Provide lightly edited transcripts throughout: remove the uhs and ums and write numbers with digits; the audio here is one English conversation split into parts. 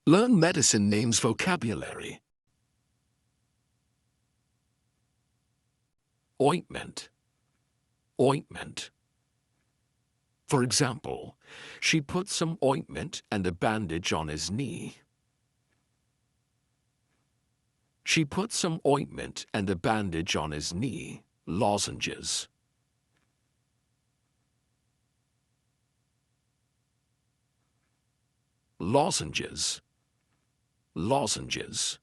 Learn medicine names vocabulary. Ointment. Ointment. For example, she put some ointment and a bandage on his knee. She put some ointment and a bandage on his knee. Lozenges. Lozenges. Lozenges.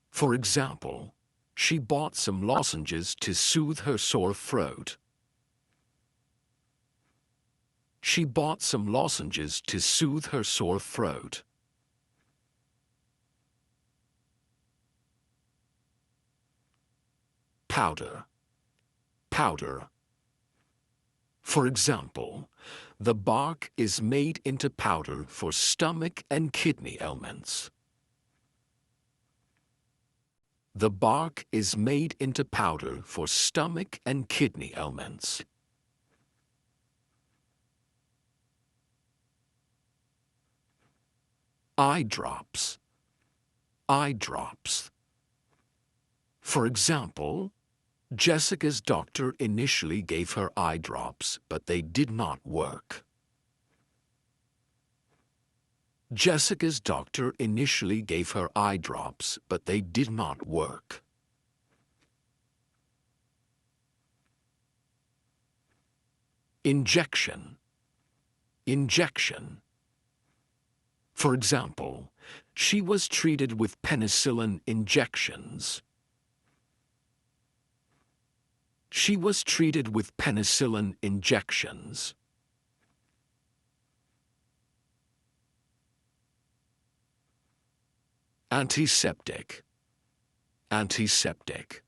For example, she bought some lozenges to soothe her sore throat. She bought some lozenges to soothe her sore throat. Powder. Powder. For example, the bark is made into powder for stomach and kidney ailments. The bark is made into powder for stomach and kidney ailments. Eye drops. Eye drops. For example, Jessica's doctor initially gave her eye drops, but they did not work. Jessica's doctor initially gave her eye drops, but they did not work. Injection. Injection. For example, she was treated with penicillin injections. She was treated with penicillin injections. Antiseptic. Antiseptic.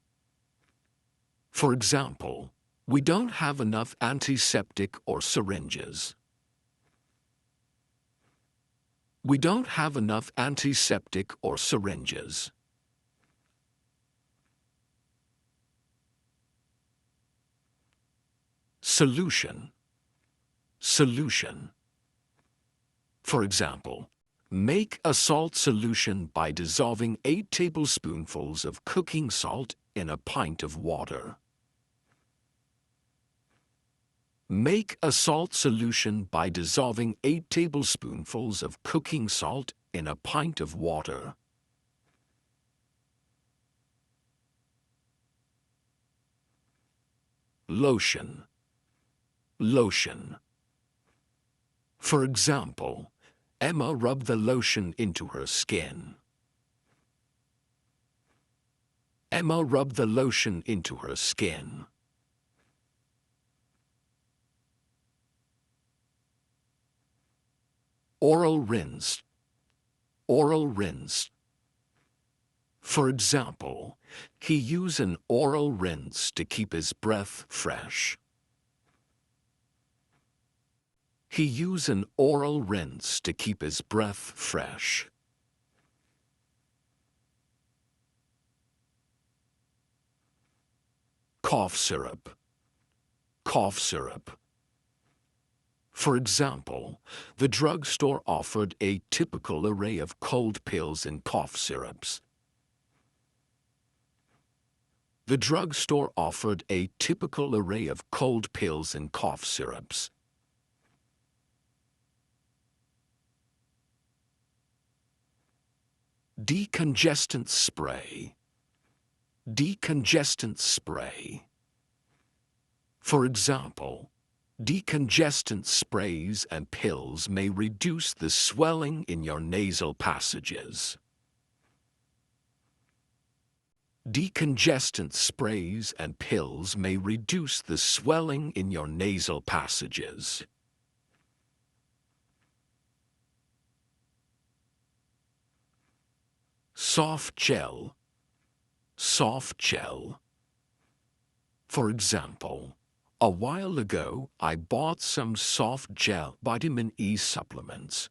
For example, we don't have enough antiseptic or syringes. We don't have enough antiseptic or syringes. Solution. Solution. For example, make a salt solution by dissolving 8 tablespoonfuls of cooking salt in a pint of water. Make a salt solution by dissolving 8 tablespoonfuls of cooking salt in a pint of water. Lotion. Lotion. For example, Emma rubbed the lotion into her skin. Emma rubbed the lotion into her skin. Oral rinse. Oral rinse. For example, he used an oral rinse to keep his breath fresh. He used an oral rinse to keep his breath fresh. Cough syrup. Cough syrup. For example, the drugstore offered a typical array of cold pills and cough syrups. The drugstore offered a typical array of cold pills and cough syrups. Decongestant spray. Decongestant spray. For example, decongestant sprays and pills may reduce the swelling in your nasal passages. Decongestant sprays and pills may reduce the swelling in your nasal passages. Soft gel. Soft gel. For example, a while ago I bought some soft gel vitamin E supplements.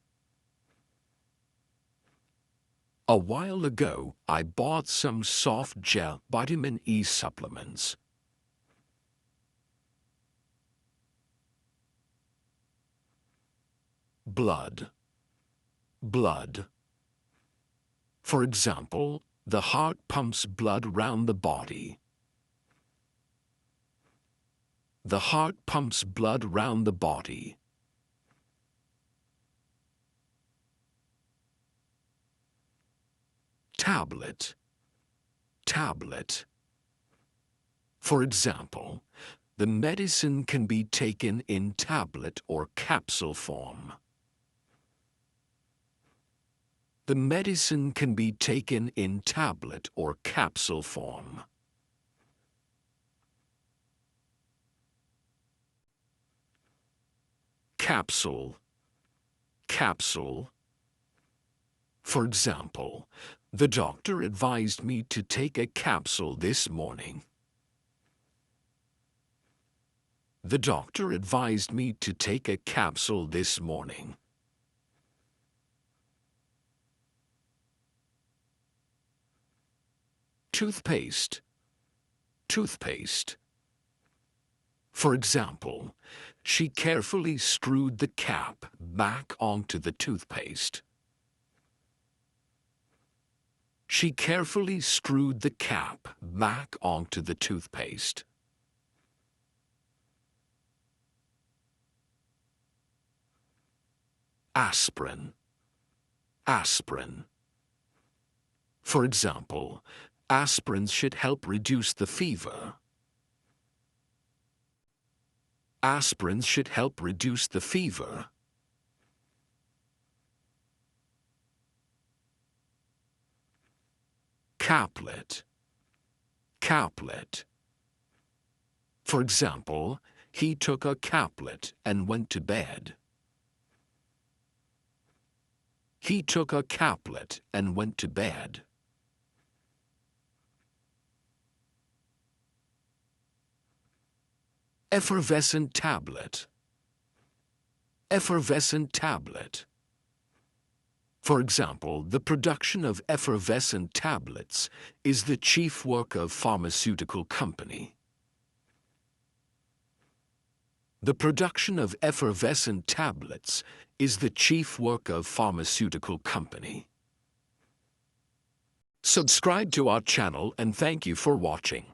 A while ago I bought some soft gel vitamin E supplements. Blood. Blood. For example, the heart pumps blood round the body. The heart pumps blood round the body. Tablet. Tablet. For example, the medicine can be taken in tablet or capsule form. The medicine can be taken in tablet or capsule form. Capsule. Capsule. For example, the doctor advised me to take a capsule this morning. The doctor advised me to take a capsule this morning. Toothpaste. Toothpaste. For example, she carefully screwed the cap back onto the toothpaste. She carefully screwed the cap back onto the toothpaste. Aspirin. Aspirin. For example, aspirin should help reduce the fever. Aspirin should help reduce the fever. Caplet. Caplet. For example, he took a caplet and went to bed. He took a caplet and went to bed. Effervescent tablet. Effervescent tablet. For example, the production of effervescent tablets is the chief work of pharmaceutical company. The production of effervescent tablets is the chief work of pharmaceutical company. Subscribe to our channel and thank you for watching.